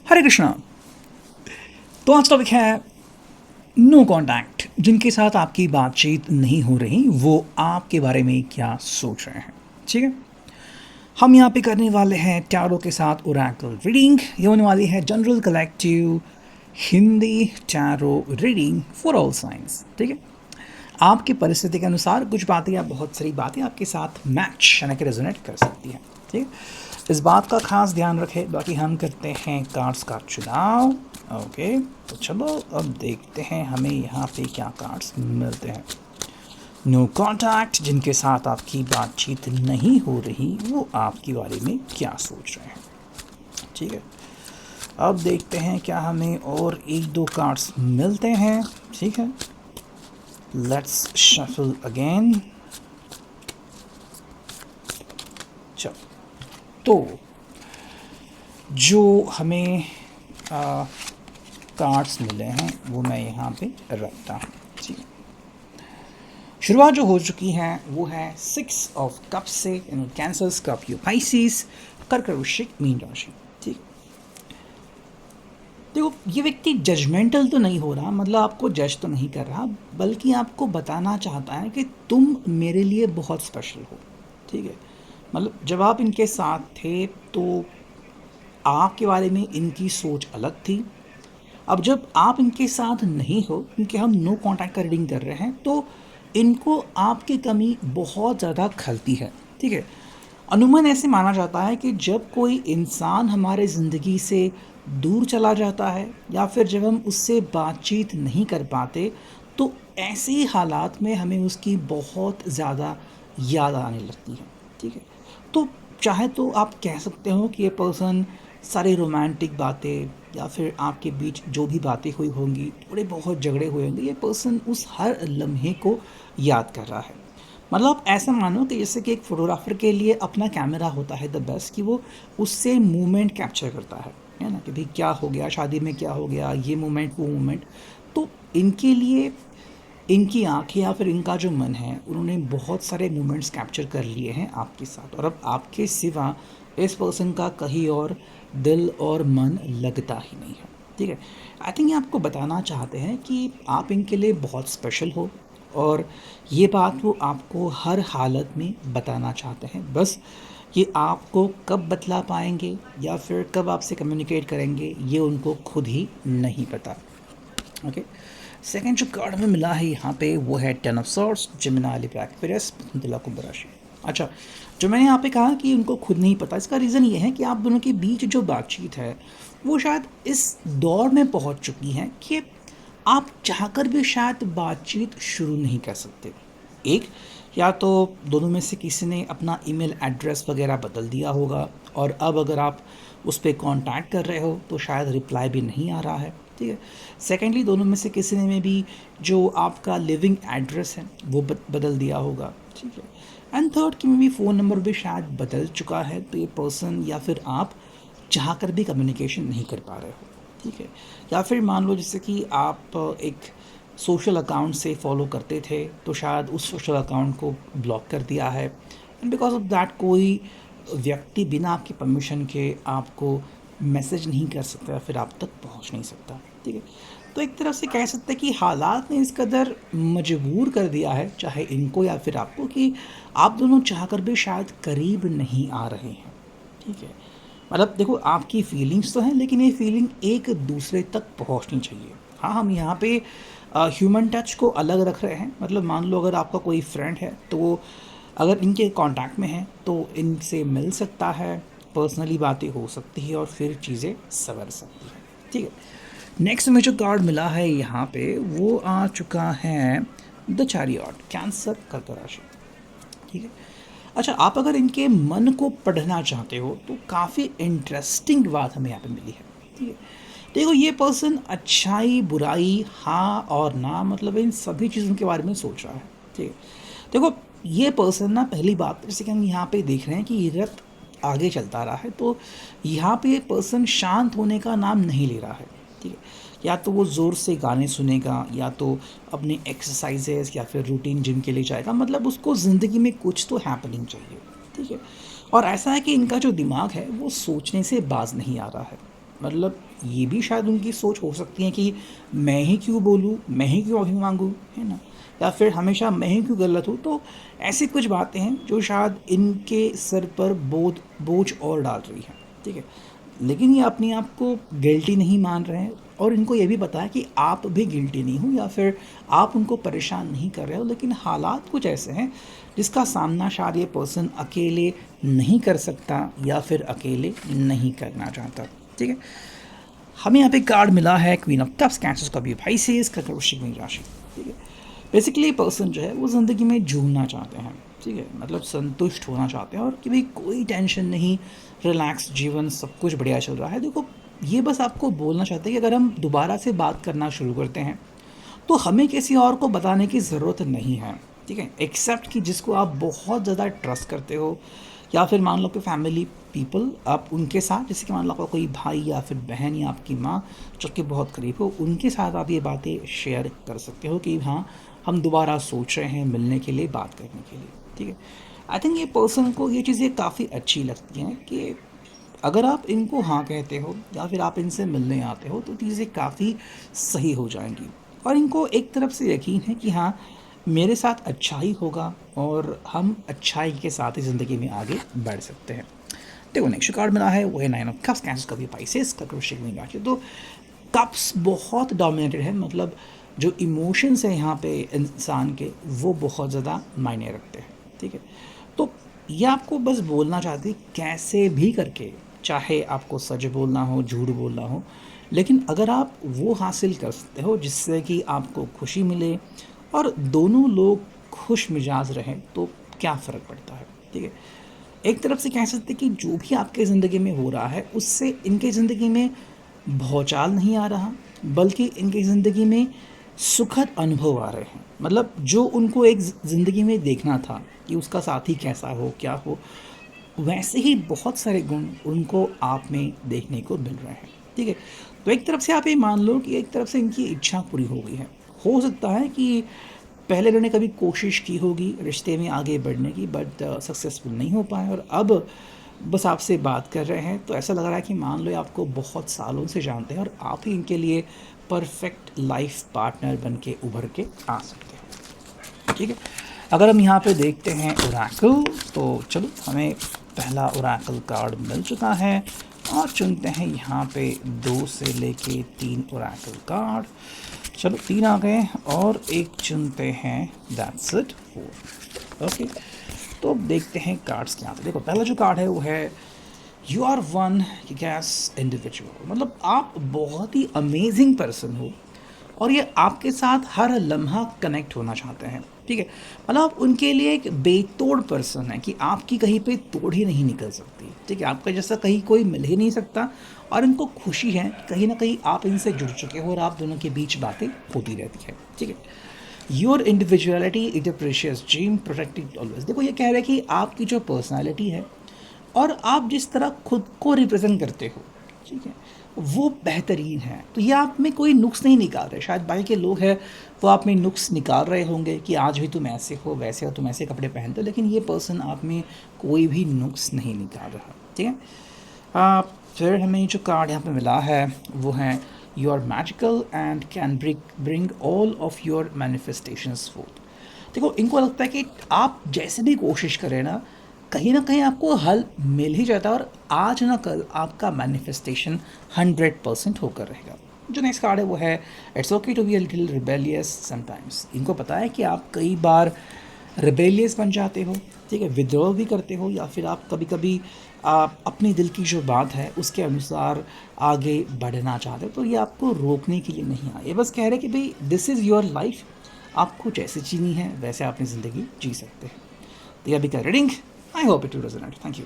हरे कृष्णा। तो आज टॉपिक है नो कांटेक्ट। जिनके साथ आपकी बातचीत नहीं हो रही वो आपके बारे में क्या सोच रहे हैं। ठीक है, हम यहाँ पे करने वाले हैं टैरो के साथ ओरेकल रीडिंग। ये होने वाली है general collective Hindi tarot reading for all science. ठीक है, आपकी परिस्थिति के अनुसार कुछ बातें या बहुत सारी बातें आपके साथ मैच यानी कि रेजोनेट कर सकती हैं। ठीक है, इस बात का खास ध्यान रखें। बाकी हम करते हैं कार्ड्स का चुनाव। ओके, तो चलो अब देखते हैं हमें यहाँ पे क्या कार्ड्स मिलते हैं। नो कॉन्टैक्ट, जिनके साथ आपकी बातचीत नहीं हो रही वो आपके बारे में क्या सोच रहे हैं। ठीक है, अब देखते हैं क्या हमें और एक दो कार्ड्स मिलते हैं। ठीक है, लेट्स शफल अगेन। चलो, तो जो हमें कार्ड्स मिले हैं वो मैं यहाँ पे रखता हूँ। ठीक है, शुरुआत जो हो चुकी है वो है 6 ऑफ कप से, यानी कैंसर, स्कॉर्पियो, पाइसिस, कर्क, वृश्चिक, मीन राशि। ठीक, देखो ये व्यक्ति जजमेंटल तो नहीं हो रहा, मतलब आपको जज तो नहीं कर रहा, बल्कि आपको बताना चाहता है कि तुम मेरे लिए बहुत स्पेशल हो। ठीक है, मतलब जब आप इनके साथ थे तो आपके बारे में इनकी सोच अलग थी। अब जब आप इनके साथ नहीं हो, क्योंकि हम नो कांटेक्ट का रीडिंग कर रहे हैं, तो इनको आपकी कमी बहुत ज़्यादा खलती है। ठीक है, अमूमन ऐसे माना जाता है कि जब कोई इंसान हमारे ज़िंदगी से दूर चला जाता है या फिर जब हम उससे बातचीत नहीं कर पाते, तो ऐसे ही हालात में हमें उसकी बहुत ज़्यादा याद आने लगती है। ठीक है, तो चाहे तो आप कह सकते हो कि ये पर्सन सारी रोमांटिक बातें या फिर आपके बीच जो भी बातें हुई होंगी, थोड़े बहुत झगड़े हुए होंगे, ये पर्सन उस हर लम्हे को याद कर रहा है। मतलब आप ऐसा मानो कि जैसे कि एक फ़ोटोग्राफ़र के लिए अपना कैमरा होता है द बेस्ट, कि वो उससे मूवमेंट कैप्चर करता है ना, कि भाई क्या हो गया, शादी में क्या हो गया, ये मोमेंट वो मोमेंट। तो इनके लिए इनकी आँखें या फिर इनका जो मन है, उन्होंने बहुत सारे मोमेंट्स कैप्चर कर लिए हैं आपके साथ, और अब आपके सिवा इस पर्सन का कहीं और दिल और मन लगता ही नहीं है। ठीक है, आई थिंक ये आपको बताना चाहते हैं कि आप इनके लिए बहुत स्पेशल हो, और ये बात वो आपको हर हालत में बताना चाहते हैं। बस ये आपको कब बतला पाएंगे या फिर कब आपसे कम्युनिकेट करेंगे, ये उनको खुद ही नहीं पता। ओके, सेकंड जो कार्ड हमें मिला है यहाँ पे वो है 10 of swords, Gemini, Libra, Aquarius, तुला, कुंभ राशि। अच्छा, जो मैंने यहाँ पे कहा कि उनको खुद नहीं पता, इसका रीज़न ये है कि आप दोनों के बीच जो बातचीत है वो शायद इस दौर में पहुँच चुकी है कि आप चाहकर भी शायद बातचीत शुरू नहीं कर सकते। एक, या तो दोनों में से किसी ने अपना ईमेल एड्रेस वगैरह बदल दिया होगा, और अब अगर आप उस पर कांटेक्ट कर रहे हो तो शायद रिप्लाई भी नहीं आ रहा है। ठीक है, सेकेंडली दोनों में से किसी ने में भी जो आपका लिविंग एड्रेस है वो बदल दिया होगा। ठीक है, एंड थर्ड कि में भी फ़ोन नंबर भी शायद बदल चुका है, तो ये पर्सन या फिर आप चाह कर भी कम्युनिकेशन नहीं कर पा रहे हो। ठीक है, या फिर मान लो जैसे कि आप एक सोशल अकाउंट से फॉलो करते थे, तो शायद उस सोशल अकाउंट को ब्लॉक कर दिया है, एंड बिकॉज ऑफ दैट कोई व्यक्ति बिना आपकी परमिशन के आपको मैसेज नहीं कर सकता या फिर आप तक पहुंच नहीं सकता। ठीक है, तो एक तरफ से कह सकते हैं कि हालात ने इस कदर मजबूर कर दिया है, चाहे इनको या फिर आपको, कि आप दोनों चाहकर भी शायद करीब नहीं आ रहे हैं। ठीक है, मतलब देखो आपकी फीलिंग्स तो हैं, लेकिन ये फीलिंग एक दूसरे तक पहुंचनी चाहिए। हाँ, हम यहाँ पे ह्यूमन टच को अलग रख रहे हैं। मतलब मान लो अगर आपका कोई फ्रेंड है तो वो अगर इनके कांटेक्ट में है तो इनसे मिल सकता है, पर्सनली बातें हो सकती है और फिर चीज़ें संवर सकती हैं। ठीक है, नेक्स्ट में जो कार्ड मिला है यहाँ पे वो आ चुका है द चैरियट, कैंसर, कर्क राशि। ठीक है, अच्छा, आप अगर इनके मन को पढ़ना चाहते हो तो काफ़ी इंटरेस्टिंग बात हमें यहाँ पे मिली है। ठीक है, देखो ये पर्सन अच्छाई बुराई हाँ और ना, मतलब इन सभी चीज़ों के बारे में सोच रहा है। ठीक है, देखो ये पर्सन ना, पहली बात जैसे कि हम यहाँ पे देख रहे हैं कि ये रथ आगे चलता रहा है, तो यहाँ पे ये पर्सन शांत होने का नाम नहीं ले रहा है। ठीक है, या तो वो ज़ोर से गाने सुनेगा, या तो अपने एक्सरसाइजेस या फिर रूटीन जिम के लिए जाएगा, मतलब उसको ज़िंदगी में कुछ तो हैपनिंग चाहिए। ठीक है, और ऐसा है कि इनका जो दिमाग है वो सोचने से बाज नहीं आ रहा है। मतलब ये भी शायद उनकी सोच हो सकती है कि मैं ही क्यों बोलूँ, मैं ही क्यों माफ़ी मांगूँ, है ना, या फिर हमेशा मैं ही क्यों गलत हूँ। तो ऐसी कुछ बातें हैं जो शायद इनके सर पर बोझ और डाल रही हैं, ठीक है। लेकिन ये अपने आप को गिल्टी नहीं मान रहे हैं, और इनको ये भी पता है कि आप भी गिल्टी नहीं हो, या फिर आप उनको परेशान नहीं कर रहे हो, लेकिन हालात कुछ ऐसे हैं जिसका सामना शायद ये पर्सन अकेले नहीं कर सकता या फिर अकेले नहीं करना चाहता, ठीक है। हमें यहाँ पे कार्ड मिला है क्वीन ऑफ कप्स, कैंसर का भी भाई से इसका वृश्चिक में राशि, ठीक है। बेसिकली पर्सन जो है वो ज़िंदगी में झूमना चाहते हैं, ठीक है, मतलब संतुष्ट होना चाहते हैं, और कि भाई कोई टेंशन नहीं, रिलैक्स जीवन, सब कुछ बढ़िया चल रहा है। देखो, ये बस आपको बोलना चाहते हैं कि अगर हम दोबारा से बात करना शुरू करते हैं तो हमें किसी और को बताने की ज़रूरत नहीं है, ठीक है, एक्सेप्ट कि जिसको आप बहुत ज़्यादा ट्रस्ट करते हो, या फिर मान लो कि फैमिली पीपल, आप उनके साथ, जैसे कि मान लो आपका कोई भाई या फिर बहन या आपकी माँ जो कि बहुत करीब हो, उनके साथ आप ये बातें शेयर कर सकते हो कि हाँ, हम दोबारा सोच रहे हैं मिलने के लिए, बात करने के लिए, ठीक है। आई थिंक ये पर्सन को ये चीज़ें काफ़ी अच्छी लगती हैं कि अगर आप इनको हाँ कहते हो या फिर आप इनसे मिलने आते हो तो चीज़ें काफ़ी सही हो जाएंगी, और इनको एक तरफ से यकीन है कि हाँ, मेरे साथ अच्छाई होगा और हम अच्छाई के साथ ही ज़िंदगी में आगे बढ़ सकते हैं। देखो, नेक्स्ट कार्ड मिला है वो है नाइन ऑफ कप्स, कैंसर का भी पाइसेस का वृश्चिक में राशि। तो कप्स बहुत डोमिनेटेड है, मतलब जो इमोशंस हैं यहाँ पे इंसान के, वो बहुत ज़्यादा मायने रखते हैं, ठीक है। तो ये आपको बस बोलना चाहती कैसे भी करके, चाहे आपको सच बोलना हो, झूठ बोलना हो, लेकिन अगर आप वो हासिल कर सकते हो जिससे कि आपको खुशी मिले और दोनों लोग खुश मिजाज रहें, तो क्या फ़र्क पड़ता है, ठीक है। एक तरफ से कह सकते हैं कि जो भी आपके ज़िंदगी में हो रहा है उससे इनके ज़िंदगी में भौचाल नहीं आ रहा, बल्कि इनकी ज़िंदगी में सुखद अनुभव आ रहे हैं। मतलब जो उनको एक ज़िंदगी में देखना था कि उसका साथी कैसा हो, क्या हो, वैसे ही बहुत सारे गुण उनको आप में देखने को मिल रहे हैं, ठीक है। तो एक तरफ से आप ये मान लो कि एक तरफ से इनकी इच्छा पूरी हो गई है। हो सकता है कि पहले इन्होंने कभी कोशिश की होगी रिश्ते में आगे बढ़ने की, बट सक्सेसफुल नहीं हो पाए, और अब बस आपसे बात कर रहे हैं तो ऐसा लग रहा है कि मान लो ये आपको बहुत सालों से जानते हैं और आप ही इनके लिए परफेक्ट लाइफ पार्टनर बन के उभर के आ सकते हैं, ठीक है। अगर हम यहाँ पे देखते हैं ओरेकल, तो चलो हमें पहला ओरेकल कार्ड मिल चुका है, और चुनते हैं यहाँ पे 2 से लेके 3 ओरेकल कार्ड। चलो 3 आ गए, और एक चुनते हैं, दैट्स इट, 4। ओके, तो अब देखते हैं कार्ड्स क्या आते हैं। देखो, पहला जो कार्ड है वो है you are one gas individual, मतलब आप बहुत ही अमेजिंग पर्सन हो, और ये आपके साथ हर लम्हा कनेक्ट होना चाहते हैं, ठीक है। मतलब आप उनके लिए एक बेतोड़ पर्सन है कि आपकी कहीं पे तोड़ ही नहीं निकल सकती, ठीक है, आपका जैसा कहीं कोई मिल ही नहीं सकता, और इनको खुशी है कहीं ना कहीं आप इनसे जुड़ चुके हो और आप दोनों के बीच बातें होती रहती है, ठीक है। Your individuality is a precious gem, protected always. देखो, ये कह रहा है कि आपकी जो पर्सनालिटी है और आप जिस तरह खुद को रिप्रेजेंट करते हो, ठीक है, वो बेहतरीन है। तो ये आप में कोई नुक्स नहीं निकाल रहे। शायद बाकी के लोग हैं वो आप में नुक्स निकाल रहे होंगे कि आज भी तुम ऐसे हो, वैसे हो, तुम ऐसे कपड़े पहनते हो, लेकिन ये पर्सन आप में कोई भी नुक्स नहीं निकाल रहा, ठीक है। फिर हमें जो कार्ड यहाँ पे मिला है वो है you are magical and can bring all of your manifestations forth. देखो, इनको लगता है कि आप जैसे भी कोशिश करें ना कहीं आपको हल मिल ही जाता है, और आज ना कल आपका मैनिफेस्टेशन 100% होकर रहेगा। जो नेक्स्ट कार्ड है वो है it's okay to be a little rebellious sometimes. इनको पता है कि आप कई बार रिबेलियस बन जाते हो, ठीक है, विद्रोह भी करते हो, या फिर आप कभी कभी आप अपने दिल की जो बात है उसके अनुसार आगे बढ़ना चाहते हो, तो ये आपको रोकने के लिए नहीं आए, ये बस कह रहे हैं कि भाई दिस इज़ योर लाइफ, आपको जैसे जीनी है वैसे अपनी ज़िंदगी जी सकते हैं। तो ये अभी का reading, I hope it will resonate. Thank you.